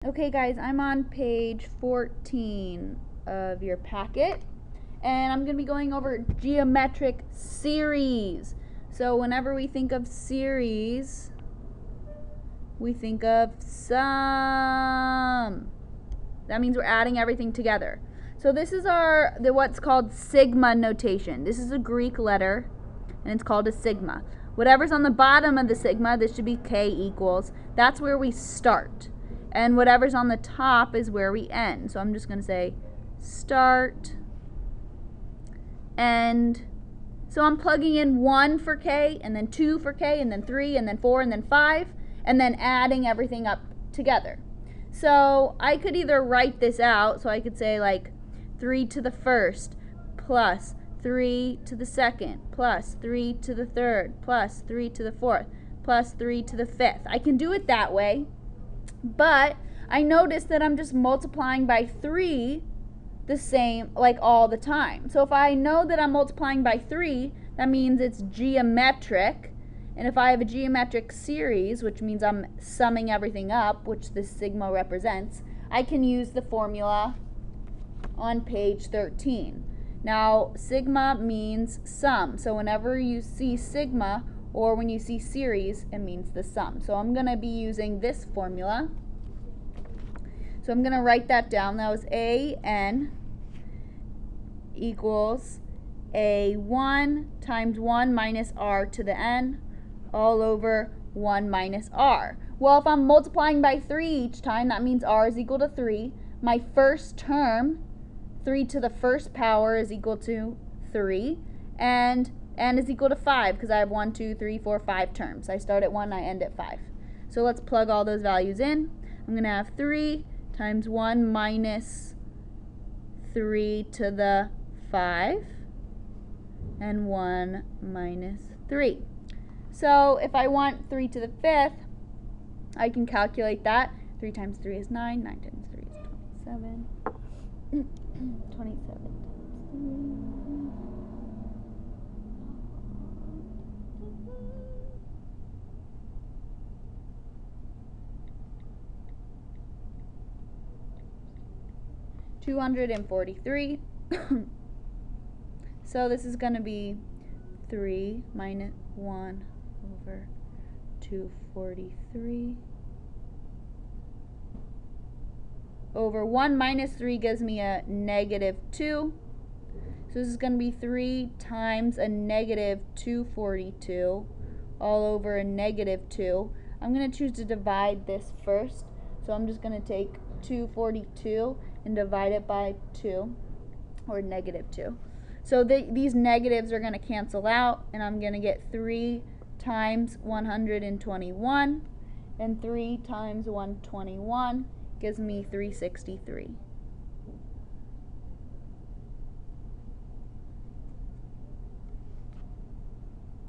Okay guys, I'm on page 14 of your packet, and I'm going to be going over geometric series. So whenever we think of series, we think of sum. That means we're adding everything together. So this is what's called sigma notation. This is a Greek letter, and it's called a sigma. Whatever's on the bottom of the sigma, this should be k equals. That's where we start. And whatever's on the top is where we end. So I'm just going to say start, end. So I'm plugging in 1 for k, and then 2 for k, and then 3, and then 4, and then 5, and then adding everything up together. So I could either write this out, so I could say like 3 to the first plus 3 to the second plus 3 to the third plus 3 to the fourth plus 3 to the fifth. I can do it that way. But I notice that I'm just multiplying by 3 the same, like all the time. So if I know that I'm multiplying by 3, that means it's geometric. And if I have a geometric series, which means I'm summing everything up, which this sigma represents, I can use the formula on page 13. Now, sigma means sum. So whenever you see sigma, or when you see series, it means the sum. So I'm going to be using this formula. So I'm going to write that down. That was AN equals A1 times 1 minus R to the N all over 1 minus R. Well, if I'm multiplying by 3 each time, that means R is equal to 3. My first term, 3 to the first power, is equal to 3. And N is equal to 5 because I have 1, 2, 3, 4, 5 terms. I start at 1, I end at 5. So let's plug all those values in. I'm going to have 3 times 1 minus 3 to the 5 and 1 minus 3. So if I want 3 to the 5th, I can calculate that. 3 times 3 is 9. 9 times 3 is 27. 27 times 3. 243. So this is going to be 3 minus 1 over 243 over 1 minus 3 gives me a negative 2. So this is going to be 3 times a negative 242 all over a negative 2. I'm going to choose to divide this first. So I'm just going to take 242 and divide it by 2, or negative 2. So these negatives are going to cancel out, and I'm going to get 3 times 121, and 3 times 121 gives me 363.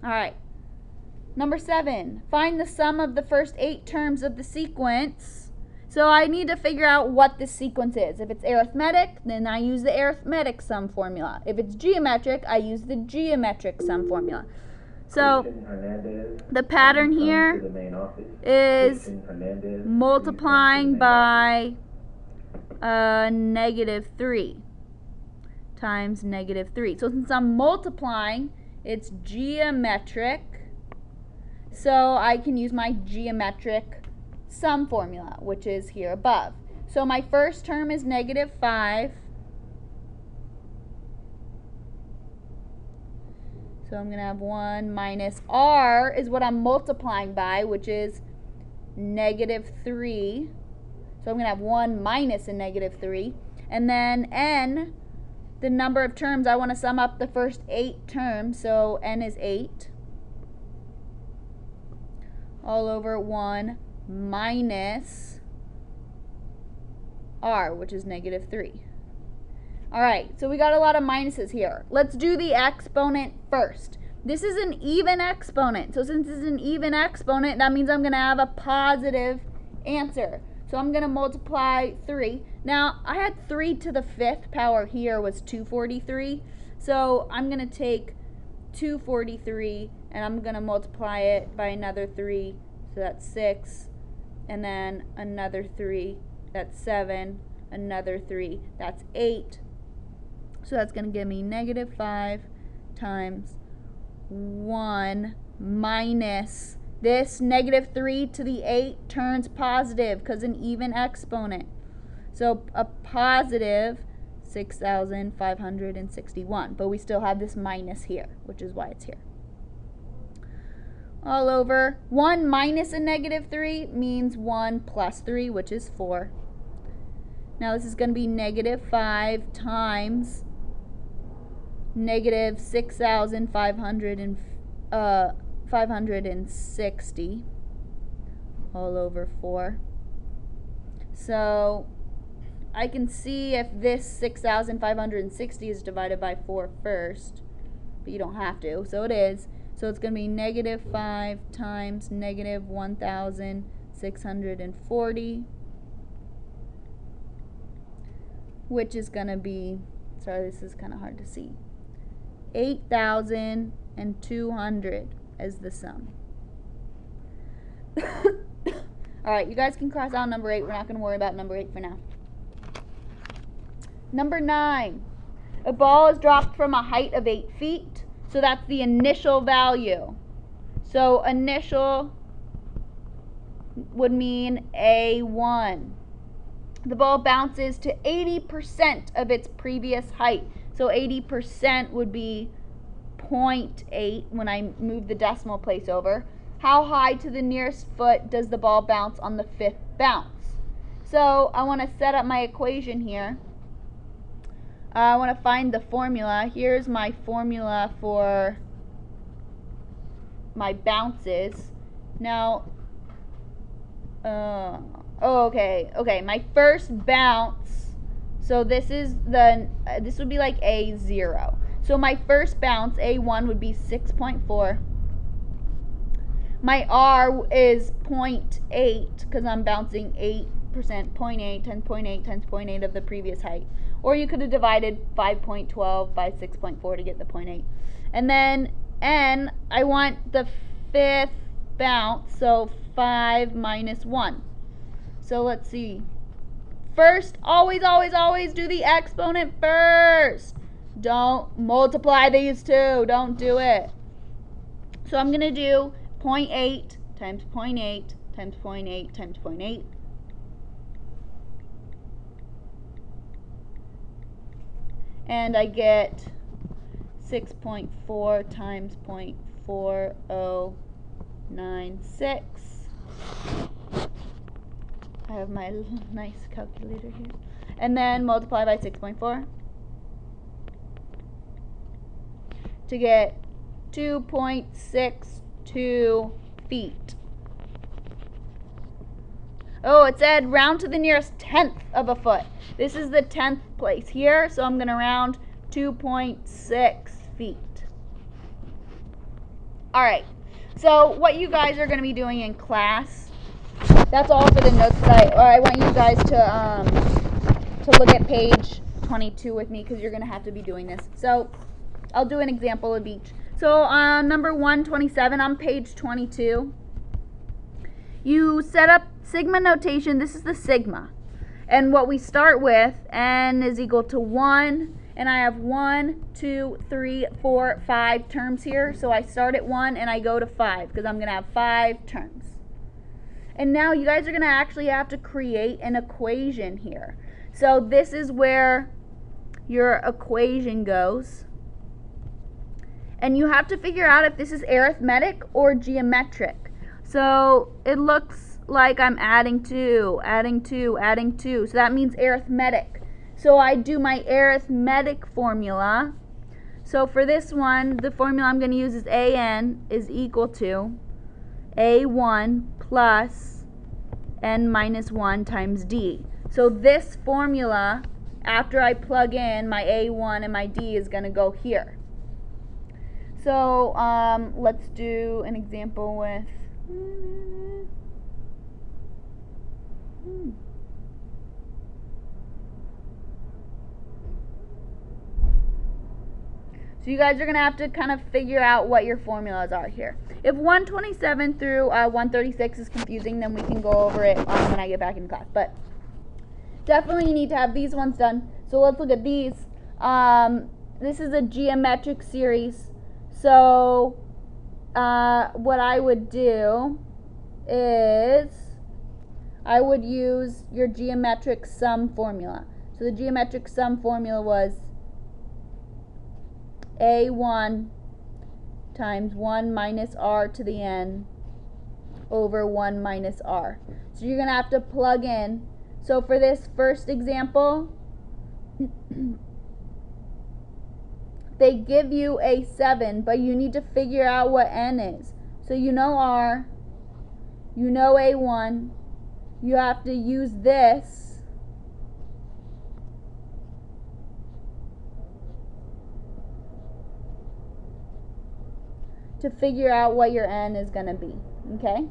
Alright, number 7, find the sum of the first 8 terms of the sequence. So I need to figure out what this sequence is. If it's arithmetic, then I use the arithmetic sum formula. If it's geometric, I use the geometric sum formula. So the pattern here is multiplying by negative 3 times negative 3. So since I'm multiplying, it's geometric. So I can use my geometric sum formula, which is here above. So my first term is negative 5. So I'm going to have 1 minus R is what I'm multiplying by, which is negative 3. So I'm going to have 1 minus a negative 3. And then N, the number of terms, I want to sum up the first 8 terms. So N is 8 all over 1 minus R, which is negative 3. Alright, so we got a lot of minuses here. Let's do the exponent first. This is an even exponent. So since it's an even exponent, that means I'm going to have a positive answer. So I'm going to multiply 3. Now, I had 3 to the 5th power here was 243. So I'm going to take 243 and I'm going to multiply it by another 3. So that's 6. And then another 3, that's 7, another 3, that's 8. So that's going to give me negative 5 times 1 minus this negative 3 to the 8 turns positive because an even exponent. So a positive 6,561. But we still have this minus here, which is why it's here. All over 1 minus a negative 3 means 1 plus 3, which is 4. Now this is going to be negative 5 times negative 6,560 all over 4. So I can see if this 6,560 is divided by 4 first, but you don't have to, so it is. So it's going to be negative 5 times negative 1,640, which is going to be, sorry, this is kind of hard to see, 8,200 as the sum. Alright, you guys can cross out number 8. We're not going to worry about number 8 for now. Number 9. A ball is dropped from a height of 8 feet. So that's the initial value. So initial would mean A1. The ball bounces to 80% of its previous height. So 80% would be 0.8 when I move the decimal place over. How high to the nearest foot does the ball bounce on the 5th bounce? So I want to set up my equation here. I want to find the formula. Here's my formula for my bounces. Now, okay, my first bounce, so this would be like A0. So my first bounce, A1, would be 6.4. My R is 0.8 because I'm bouncing 8%, 0.8 times 0.8 times 0.8 of the previous height. Or you could have divided 5.12 by 6.4 to get the 0.8. And then N, I want the 5th bounce, so 5 minus 1. So let's see. First, always do the exponent first. Don't multiply these two. Don't do it. So I'm going to do 0.8 times 0.8 times 0.8 times 0.8. And I get 6.4 times 0.4096. I have my nice calculator here. And then multiply by 6.4 to get 2.62 feet. Oh, it said round to the nearest 10th of a foot. This is the 10th place here, so I'm going to round 2.6 feet. Alright, so what you guys are going to be doing in class, that's all for the notes that I want you guys to look at page 22 with me because you're going to have to be doing this. So I'll do an example of each. So number 127 on page 22, you set up sigma notation. This is the sigma. And what we start with, n is equal to 1, and I have 1, 2, 3, 4, 5 terms here. So I start at 1 and I go to 5 because I'm going to have 5 terms. And now you guys are going to actually have to create an equation here. So this is where your equation goes. And you have to figure out if this is arithmetic or geometric. So it looks like I'm adding 2, adding 2, adding 2. So that means arithmetic. So I do my arithmetic formula. So for this one, the formula I'm going to use is AN is equal to A1 plus N minus 1 times D. So this formula, after I plug in my A1 and my D, is going to go here. So let's do an example with So you guys are going to have to kind of figure out what your formulas are here. If 127 through 136 is confusing, then we can go over it when I get back in class. But definitely you need to have these ones done. So let's look at these. This is a geometric series. So what I would do is I would use your geometric sum formula. So the geometric sum formula was A1 times 1 minus r to the n over 1 minus r. So you're going to have to plug in. So for this first example, they give you a 7, but you need to figure out what n is. So you know r, you know a1, you have to use this to figure out what your n is going to be, okay?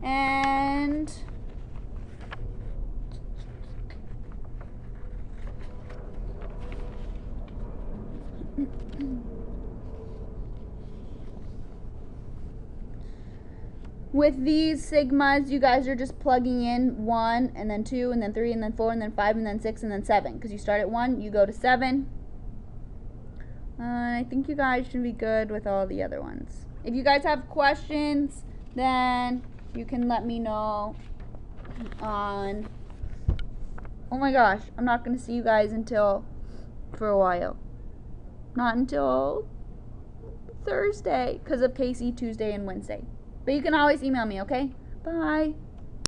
And with these sigmas, you guys are just plugging in 1 and then 2 and then 3 and then 4 and then 5 and then 6 and then 7, because you start at 1, you go to 7. I think you guys should be good with all the other ones. If you guys have questions, then you can let me know on, oh my gosh, I'm not going to see you guys until, for a while. Not until Thursday, because of Casey, Tuesday and Wednesday. But you can always email me, okay? Bye.